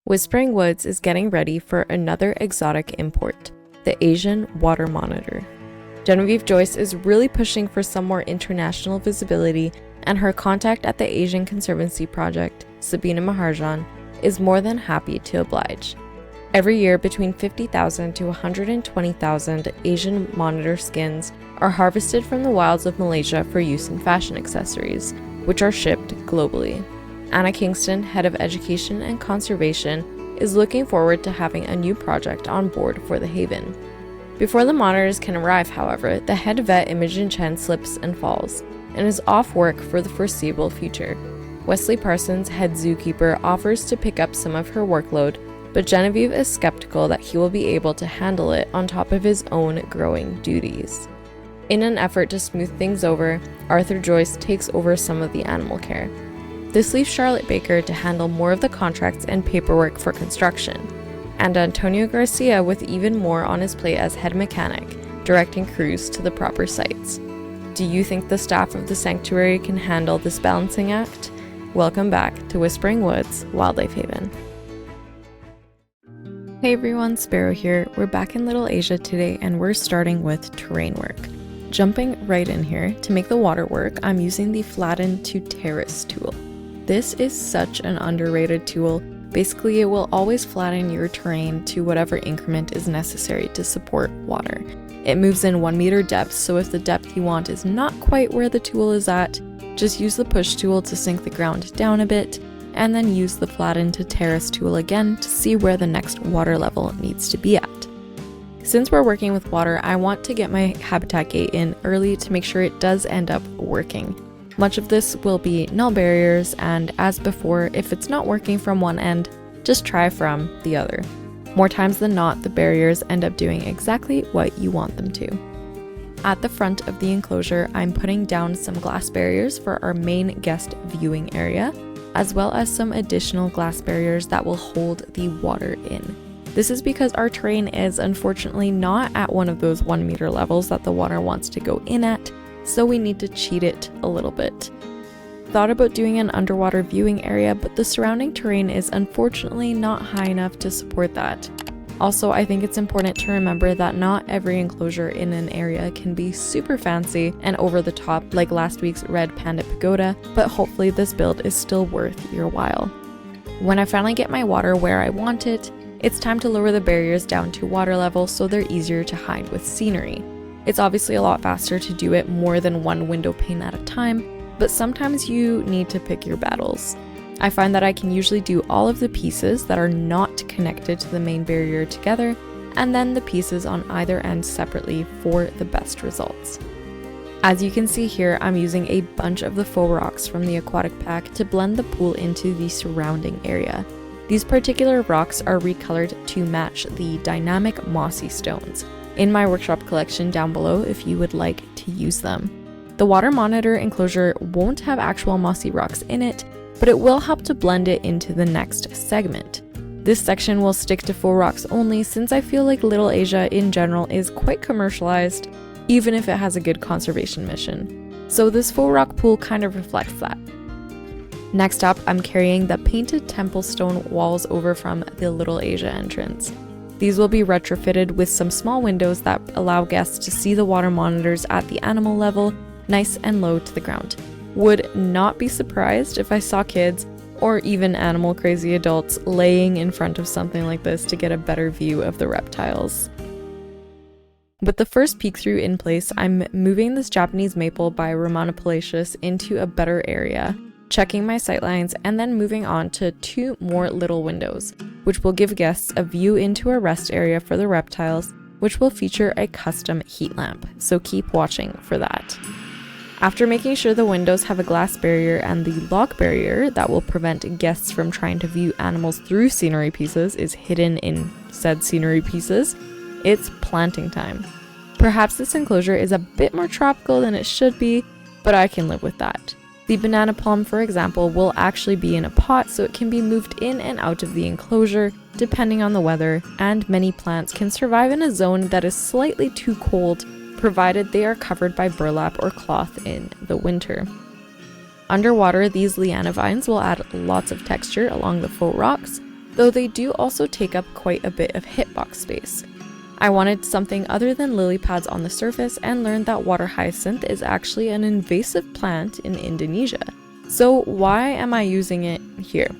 Whispering Woods is getting ready for another exotic import, the Asian water monitor. Genevieve Joyce is really pushing for some more international visibility, and her contact at the Asian Conservancy Project, Sabina Maharjan, is more than happy to oblige. Every year, between 50,000 to 120,000 Asian monitor skins are harvested from the wilds of Malaysia for use in fashion accessories, which are shipped globally. Anna Kingston, head of education and conservation, is looking forward to having a new project on board for the haven. Before the monitors can arrive, however, the head vet Imogen Chen slips and falls, and is off work for the foreseeable future. Wesley Parsons, head zookeeper, offers to pick up some of her workload, but Genevieve is skeptical that he will be able to handle it on top of his own growing duties. In an effort to smooth things over, Arthur Joyce takes over some of the animal care. This leaves Charlotte Baker to handle more of the contracts and paperwork for construction, and Antonio Garcia with even more on his plate as head mechanic, directing crews to the proper sites. Do you think the staff of the sanctuary can handle this balancing act? Welcome back to Whispering Woods Wildlife Haven. Hey everyone, Sparrow here. We're back in Little Asia today, and we're starting with terrain work. Jumping right in here, to make the water work, I'm using the Flatten to Terrace tool. This is such an underrated tool. Basically, it will always flatten your terrain to whatever increment is necessary to support water. It moves in 1 meter depth, so if the depth you want is not quite where the tool is at, just use the push tool to sink the ground down a bit, and then use the Flatten to Terrace tool again to see where the next water level needs to be at. Since we're working with water, I want to get my habitat gate in early to make sure it does end up working. Much of this will be null barriers, and as before, if it's not working from one end, just try from the other. More times than not, the barriers end up doing exactly what you want them to. At the front of the enclosure, I'm putting down some glass barriers for our main guest viewing area, as well as some additional glass barriers that will hold the water in. This is because our terrain is unfortunately not at one of those 1 meter levels that the water wants to go in at, so we need to cheat it a little bit. Thought about doing an underwater viewing area, but the surrounding terrain is unfortunately not high enough to support that. Also, I think it's important to remember that not every enclosure in an area can be super fancy and over the top like last week's Red Panda Pagoda, but hopefully this build is still worth your while. When I finally get my water where I want it, it's time to lower the barriers down to water level so they're easier to hide with scenery. It's obviously a lot faster to do it more than one window pane at a time, but sometimes you need to pick your battles. I find that I can usually do all of the pieces that are not connected to the main barrier together, and then the pieces on either end separately for the best results. As you can see here, I'm using a bunch of the faux rocks from the aquatic pack to blend the pool into the surrounding area. These particular rocks are recolored to match the dynamic mossy stones in my workshop collection down below if you would like to use them. The water monitor enclosure won't have actual mossy rocks in it, but it will help to blend it into the next segment. This section will stick to faux rocks only since I feel like Little Asia in general is quite commercialized, even if it has a good conservation mission. So this faux rock pool kind of reflects that. Next up, I'm carrying the painted temple stone walls over from the Little Asia entrance. These will be retrofitted with some small windows that allow guests to see the water monitors at the animal level, nice and low to the ground. Would not be surprised if I saw kids, or even animal crazy adults, laying in front of something like this to get a better view of the reptiles. With the first peek through in place, I'm moving this Japanese maple by Romana Palacios into a better area, checking my sightlines, and then moving on to 2 more little windows, which will give guests a view into a rest area for the reptiles, which will feature a custom heat lamp, so keep watching for that. After making sure the windows have a glass barrier and the lock barrier that will prevent guests from trying to view animals through scenery pieces is hidden in said scenery pieces, it's planting time. Perhaps this enclosure is a bit more tropical than it should be, but I can live with that. The banana palm, for example, will actually be in a pot so it can be moved in and out of the enclosure depending on the weather, and many plants can survive in a zone that is slightly too cold provided they are covered by burlap or cloth in the winter. Underwater, these liana vines will add lots of texture along the faux rocks, though they do also take up quite a bit of hitbox space. I wanted something other than lily pads on the surface and learned that water hyacinth is actually an invasive plant in Indonesia. So why am I using it here?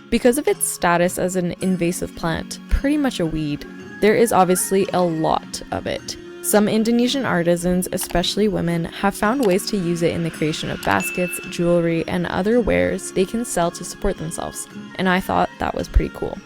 Because of its status as an invasive plant, pretty much a weed, there is obviously a lot of it. Some Indonesian artisans, especially women, have found ways to use it in the creation of baskets, jewelry, and other wares they can sell to support themselves, and I thought that was pretty cool.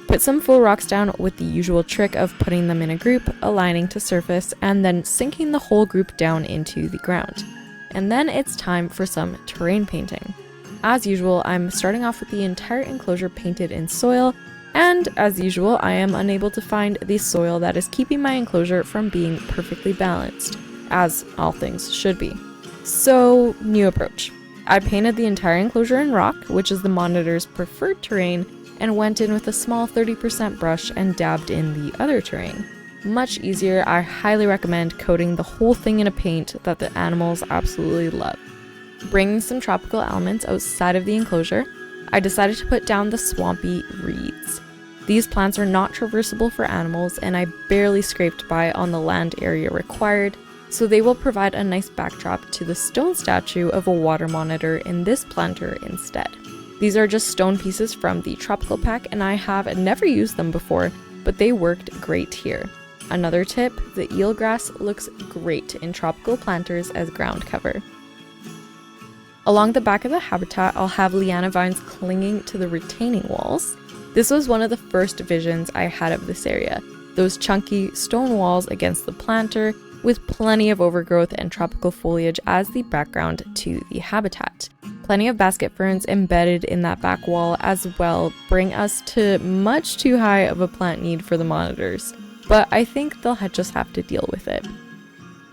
Put some full rocks down with the usual trick of putting them in a group, aligning to surface, and then sinking the whole group down into the ground. And then it's time for some terrain painting. As usual, I'm starting off with the entire enclosure painted in soil, and as usual, I am unable to find the soil that is keeping my enclosure from being perfectly balanced, as all things should be. So, new approach. I painted the entire enclosure in rock, which is the monitor's preferred terrain, and went in with a small 30% brush and dabbed in the other terrain. Much easier. I highly recommend coating the whole thing in a paint that the animals absolutely love. Bringing some tropical elements outside of the enclosure, I decided to put down the swampy reeds. These plants are not traversable for animals, and I barely scraped by on the land area required, so they will provide a nice backdrop to the stone statue of a water monitor in this planter instead. These are just stone pieces from the tropical pack, and I have never used them before, but they worked great here. Another tip, the eelgrass looks great in tropical planters as ground cover. Along the back of the habitat, I'll have liana vines clinging to the retaining walls. This was one of the first visions I had of this area, those chunky stone walls against the planter with plenty of overgrowth and tropical foliage as the background to the habitat. Plenty of basket ferns embedded in that back wall as well bring us to much too high of a plant need for the monitors, but I think they'll just have to deal with it.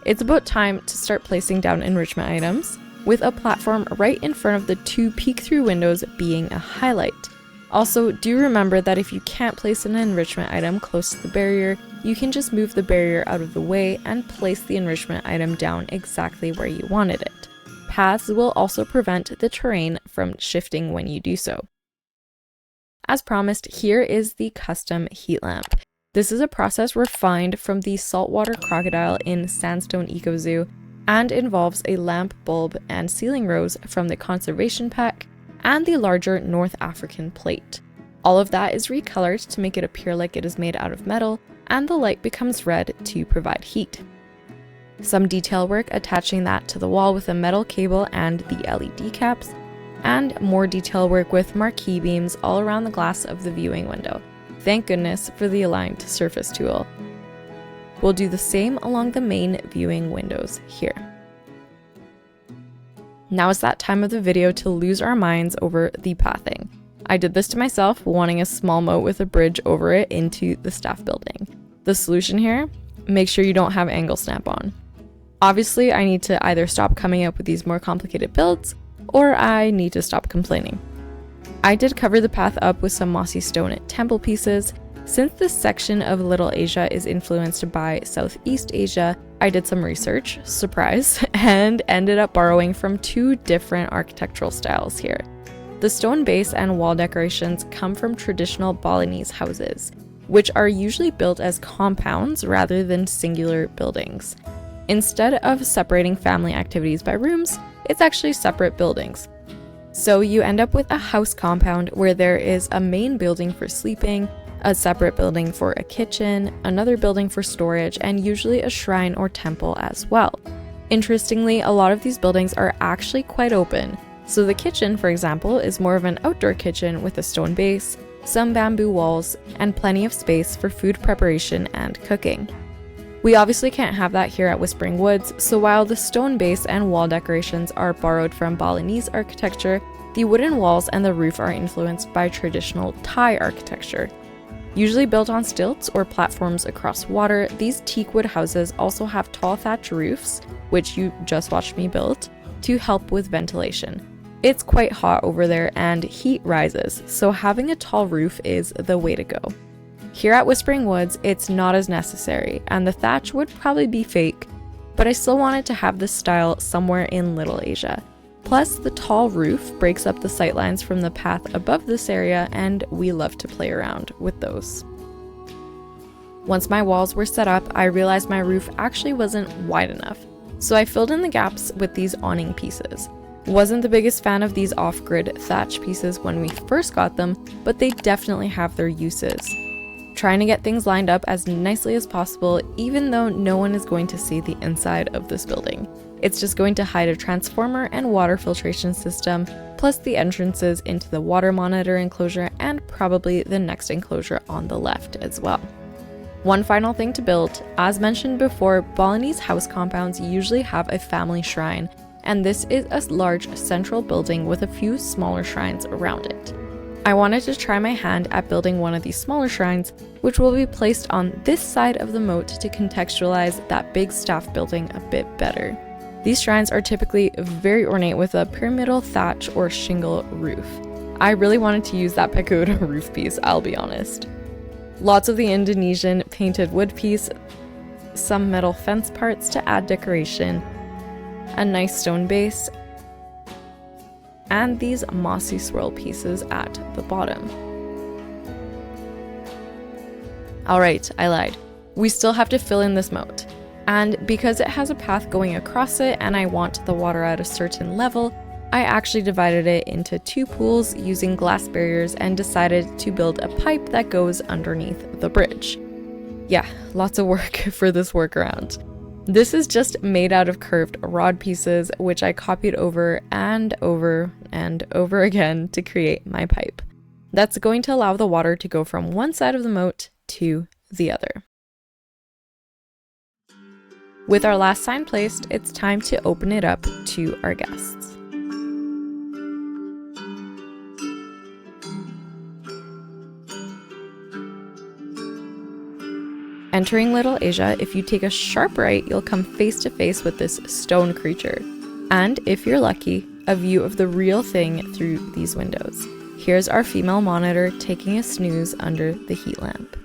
It's about time to start placing down enrichment items, with a platform right in front of the two peek-through windows being a highlight. Also, do remember that if you can't place an enrichment item close to the barrier, you can just move the barrier out of the way and place the enrichment item down exactly where you wanted it. Paths will also prevent the terrain from shifting when you do so. As promised, here is the custom heat lamp. This is a process refined from the saltwater crocodile in Sandstone Eco Zoo and involves a lamp bulb and ceiling rose from the conservation pack and the larger North African plate. All of that is recolored to make it appear like it is made out of metal, and the light becomes red to provide heat. Some detail work attaching that to the wall with a metal cable and the LED caps, and more detail work with marquee beams all around the glass of the viewing window. Thank goodness for the Align to Surface tool. We'll do the same along the main viewing windows here. Now is that time of the video to lose our minds over the pathing. I did this to myself, wanting a small moat with a bridge over it into the staff building. The solution here? Make sure you don't have angle snap on. Obviously, I need to either stop coming up with these more complicated builds, or I need to stop complaining. I did cover the path up with some mossy stone temple pieces. Since this section of Little Asia is influenced by Southeast Asia, I did some research, surprise, and ended up borrowing from two different architectural styles here. The stone base and wall decorations come from traditional Balinese houses, which are usually built as compounds rather than singular buildings. Instead of separating family activities by rooms, it's actually separate buildings. So you end up with a house compound where there is a main building for sleeping, a separate building for a kitchen, another building for storage, and usually a shrine or temple as well. Interestingly, a lot of these buildings are actually quite open. So the kitchen, for example, is more of an outdoor kitchen with a stone base, some bamboo walls, and plenty of space for food preparation and cooking. We obviously can't have that here at Whispering Woods, so while the stone base and wall decorations are borrowed from Balinese architecture, the wooden walls and the roof are influenced by traditional Thai architecture. Usually built on stilts or platforms across water, these teakwood houses also have tall thatch roofs, which you just watched me build, to help with ventilation. It's quite hot over there and heat rises, so having a tall roof is the way to go. Here at Whispering Woods, it's not as necessary, and the thatch would probably be fake, but I still wanted to have this style somewhere in Little Asia. Plus, the tall roof breaks up the sightlines from the path above this area, and we love to play around with those. Once my walls were set up, I realized my roof actually wasn't wide enough, so I filled in the gaps with these awning pieces. Wasn't the biggest fan of these off-grid thatch pieces when we first got them, but they definitely have their uses. Trying to get things lined up as nicely as possible, even though no one is going to see the inside of this building. It's just going to hide a transformer and water filtration system, plus the entrances into the water monitor enclosure and probably the next enclosure on the left as well. One final thing to build, as mentioned before, Balinese house compounds usually have a family shrine, and this is a large central building with a few smaller shrines around it. I wanted to try my hand at building one of these smaller shrines, which will be placed on this side of the moat to contextualize that big staff building a bit better. These shrines are typically very ornate with a pyramidal thatch or shingle roof. I really wanted to use that pagoda roof piece, I'll be honest. Lots of the Indonesian painted wood piece, some metal fence parts to add decoration, a nice stone base, and these mossy swirl pieces at the bottom. Alright, I lied. We still have to fill in this moat. And because it has a path going across it and I want the water at a certain level, I actually divided it into 2 pools using glass barriers and decided to build a pipe that goes underneath the bridge. Yeah, lots of work for this workaround. This is just made out of curved rod pieces, which I copied over and over and over again to create my pipe. That's going to allow the water to go from one side of the moat to the other. With our last sign placed, it's time to open it up to our guests. Entering Little Asia, if you take a sharp right, you'll come face to face with this stone creature. And if you're lucky, a view of the real thing through these windows. Here's our female monitor taking a snooze under the heat lamp.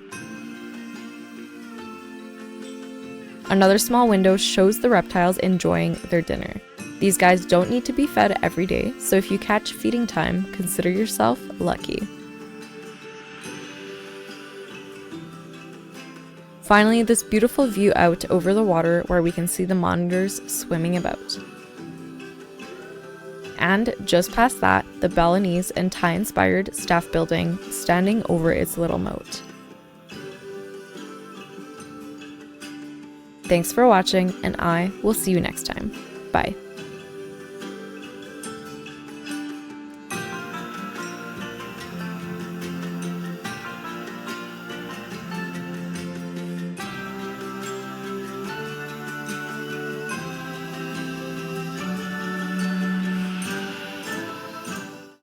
Another small window shows the reptiles enjoying their dinner. These guys don't need to be fed every day, so if you catch feeding time, consider yourself lucky. Finally, this beautiful view out over the water where we can see the monitors swimming about. And just past that, the Balinese and Thai-inspired staff building standing over its little moat. Thanks for watching, and I will see you next time. Bye.